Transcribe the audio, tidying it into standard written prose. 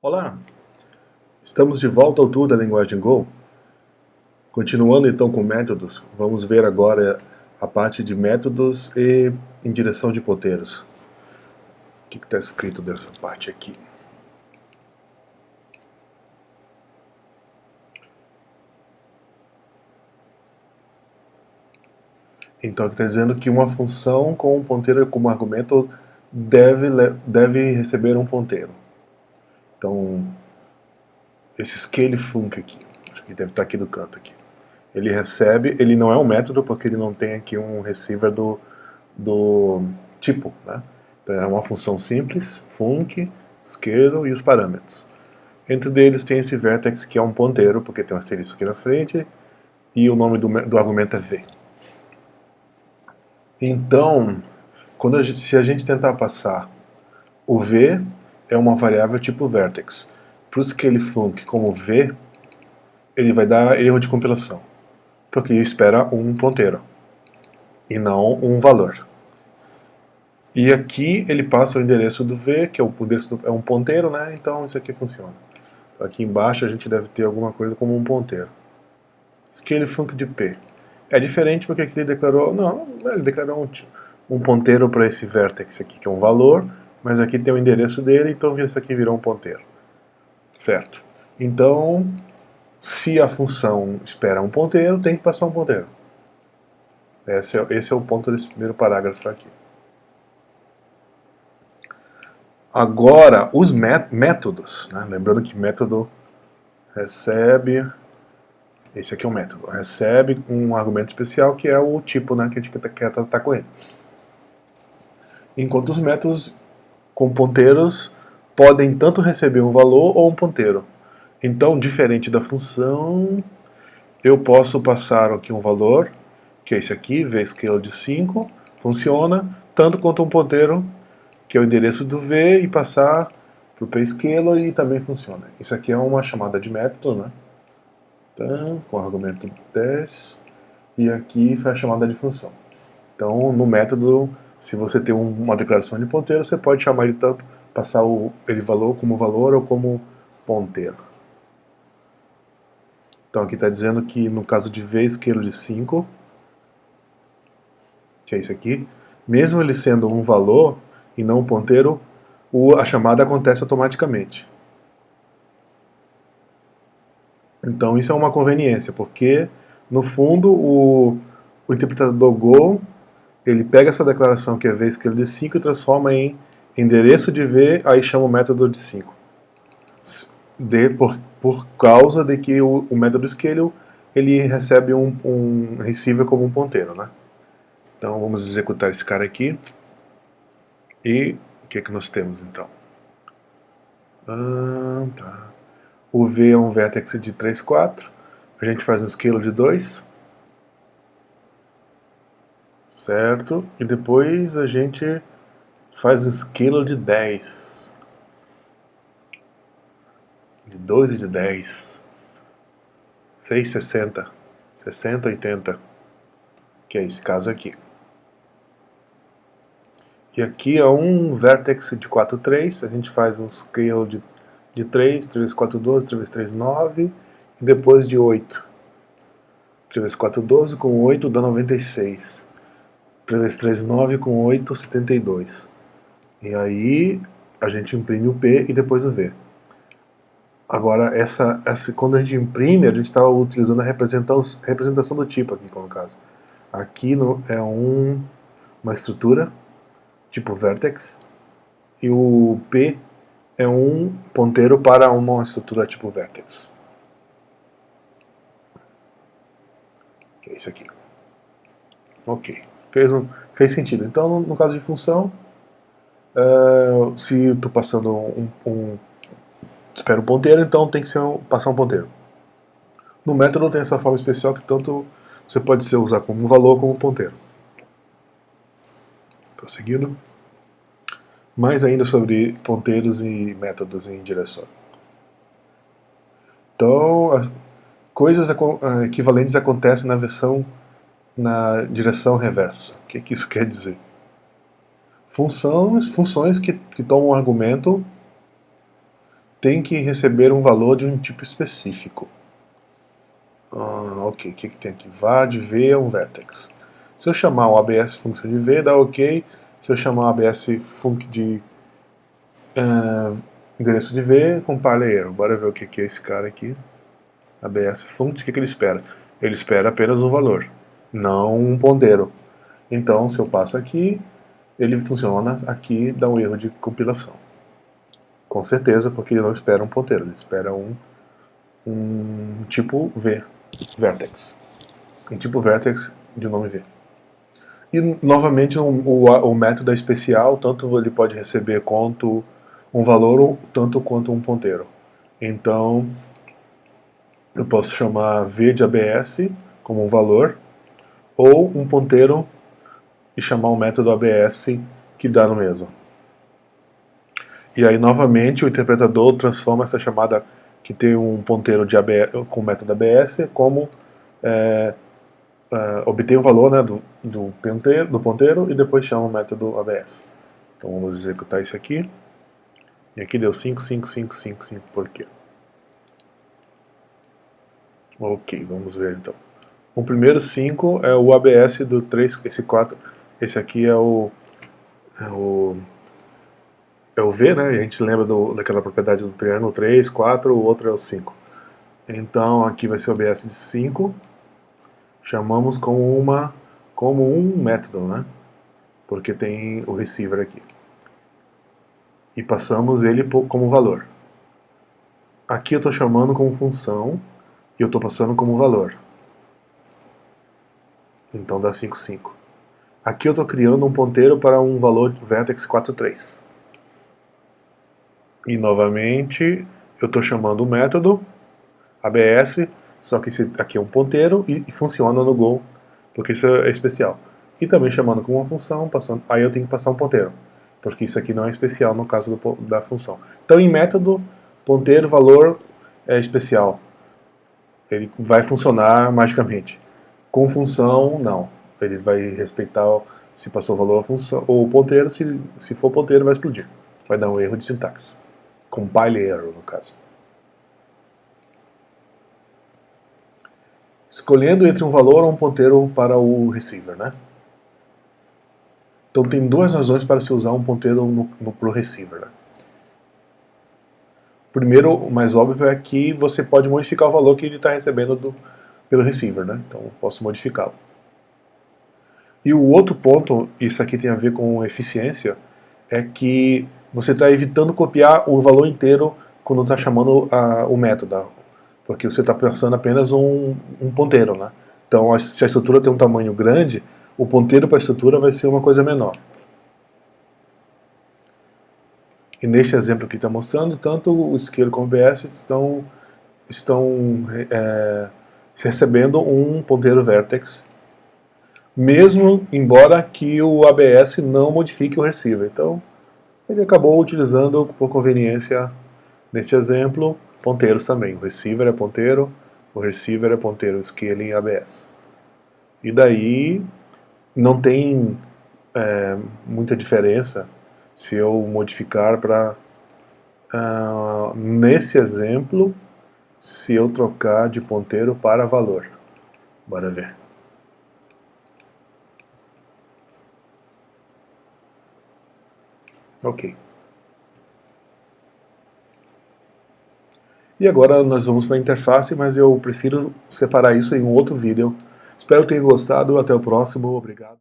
Olá, estamos de volta ao tour da linguagem Go. Continuando então com métodos, vamos ver agora a parte de métodos e em direção de ponteiros. O que está escrito nessa parte aqui? Então está dizendo que uma função com um ponteiro como argumento deve receber um ponteiro. Então, esse scale_func aqui, acho que deve estar aqui do canto aqui. Ele recebe, ele não é um método porque ele não tem aqui um receiver do tipo, né? Então é uma função simples, func, scale e os parâmetros. Entre eles tem esse vertex que é um ponteiro, porque tem um asterisco aqui na frente, e o nome do argumento é v. Então, se a gente tentar passar o v, é uma variável tipo vertex. Para o scale_func como v, ele vai dar erro de compilação, porque espera um ponteiro e não um valor. E aqui ele passa o endereço do v, que é é um ponteiro, né? Então isso aqui funciona. Aqui embaixo a gente deve ter alguma coisa como um ponteiro. Scale_func de p. É diferente porque aqui ele declarou, não, ele declarou um ponteiro para esse vertex aqui, que é um valor, mas aqui tem o endereço dele, então isso aqui virou um ponteiro. Certo. Então, se a função espera um ponteiro, tem que passar um ponteiro. Esse é o ponto desse primeiro parágrafo aqui. Agora, os métodos, né? Lembrando que método recebe, esse aqui é o método, recebe um argumento especial que é o tipo, né, que a gente quer tratar com ele. Enquanto os métodos com ponteiros podem tanto receber um valor ou um ponteiro. Então, diferente da função, eu posso passar aqui um valor, que é esse aqui, vscale de 5, funciona, tanto quanto um ponteiro, que é o endereço do v, e passar para o pscaler e também funciona. Isso aqui é uma chamada de método, né? Então, com o argumento 10, e aqui foi a chamada de função. Então, no método, se você tem uma declaração de ponteiro, você pode chamar ele tanto, passar ele valor como valor ou como ponteiro. Então aqui está dizendo que no caso de vscale de 5, que é isso aqui, mesmo ele sendo um valor e não um ponteiro, a chamada acontece automaticamente. Então isso é uma conveniência, porque no fundo o interpretador Go ele pega essa declaração que é vscale de 5 e transforma em endereço de v, aí chama o método de 5. Por causa de que o método scale ele recebe um receiver como um ponteiro, né? Então vamos executar esse cara aqui. E o que nós temos então? Tá. O V é um vertex de 3, 4. A gente faz um scale de 2. Certo? E depois a gente faz um scale de 10. De 2 e de 10. 6, 60. 60, 80. Que é esse caso aqui. E aqui é um vertex de 4, 3. A gente faz um scale de 3, 3 vezes 4, 12, 3 vezes 3, 9. E depois de 8. 3 vezes 4, 12, com 8 dá 96. 3 vezes 3, 9, com 8, 72. E aí a gente imprime o P e depois o V. Agora, quando a gente imprime, a gente está utilizando a representação do tipo aqui, no caso. Aqui é uma estrutura, tipo vertex, e o P é um ponteiro para uma estrutura tipo vertex. Que é isso aqui. Ok. Fez sentido. Então, no caso de função, se eu estou passando espero um ponteiro, então tem que passar um ponteiro. No método tem essa forma especial que tanto você pode usar como um valor como um ponteiro. Prosseguindo. Mais ainda sobre ponteiros e métodos em direção. Então, coisas equivalentes acontecem na direção reversa. O que isso quer dizer? Funções que tomam um argumento tem que receber um valor de um tipo específico. Ok, o que tem aqui? var de v é um vertex. Se eu chamar o abs function de v, dá ok. Se eu chamar o abs func de endereço de v, compile erro. Bora ver o que é esse cara aqui. abs func, o que ele espera? Ele espera apenas um valor, não um ponteiro. Então, se eu passo aqui, ele funciona aqui, dá um erro de compilação. Com certeza, porque ele não espera um ponteiro, ele espera um tipo v, vertex. Um tipo vertex de nome v. E, novamente, o método é especial, tanto ele pode receber quanto um valor, tanto quanto um ponteiro. Então, eu posso chamar v de abs como um valor, ou um ponteiro e chamar o método abs que dá no mesmo. E aí, novamente, o interpretador transforma essa chamada que tem um ponteiro de ABS, com o método abs como obter o valor, né, do ponteiro e depois chama o método abs. Então vamos executar isso aqui. E aqui deu 5, 5, 5, 5, 5. Por quê? Ok, vamos ver então. O primeiro 5 é o abs do 3, esse 4, esse aqui é o V, né? E a gente lembra daquela propriedade do triângulo 3, 4, o outro é o 5. Então aqui vai ser o abs de 5. Chamamos como um método, né? Porque tem o receiver aqui. E passamos ele como valor. Aqui eu estou chamando como função e eu estou passando como valor. Então dá 5, 5. Aqui eu estou criando um ponteiro para um valor vertex 4, 3. E novamente eu estou chamando o método abs, só que esse aqui é um ponteiro e funciona no Go, porque isso é especial. E também chamando com uma função, aí eu tenho que passar um ponteiro, porque isso aqui não é especial no caso da função. Então em método, ponteiro, valor é especial. Ele vai funcionar magicamente. Com função, não. Ele vai respeitar se passou o valor ou o ponteiro, se for ponteiro vai explodir. Vai dar um erro de sintaxe. Compile error, no caso. Escolhendo entre um valor ou um ponteiro para o receiver, né? Então tem duas razões para se usar um ponteiro para o receiver, né? Primeiro, o mais óbvio é que você pode modificar o valor que ele está recebendo pelo receiver, né? Então eu posso modificá-lo. E o outro ponto, isso aqui tem a ver com eficiência, é que você está evitando copiar o valor inteiro quando está chamando o método, porque você está pensando apenas um ponteiro, né? Então, se a estrutura tem um tamanho grande, o ponteiro para a estrutura vai ser uma coisa menor. E neste exemplo que está mostrando, tanto o scale como o abs estão recebendo um ponteiro vertex, mesmo embora que o abs não modifique o receiver. Então, ele acabou utilizando, por conveniência, neste exemplo, ponteiros também. O receiver é ponteiro, o receiver é ponteiro, scale em abs. E daí não tem muita diferença se eu modificar para, nesse exemplo, se eu trocar de ponteiro para valor. Bora ver. Ok. E agora nós vamos para a interface, mas eu prefiro separar isso em um outro vídeo. Espero que tenham gostado. Até o próximo. Obrigado.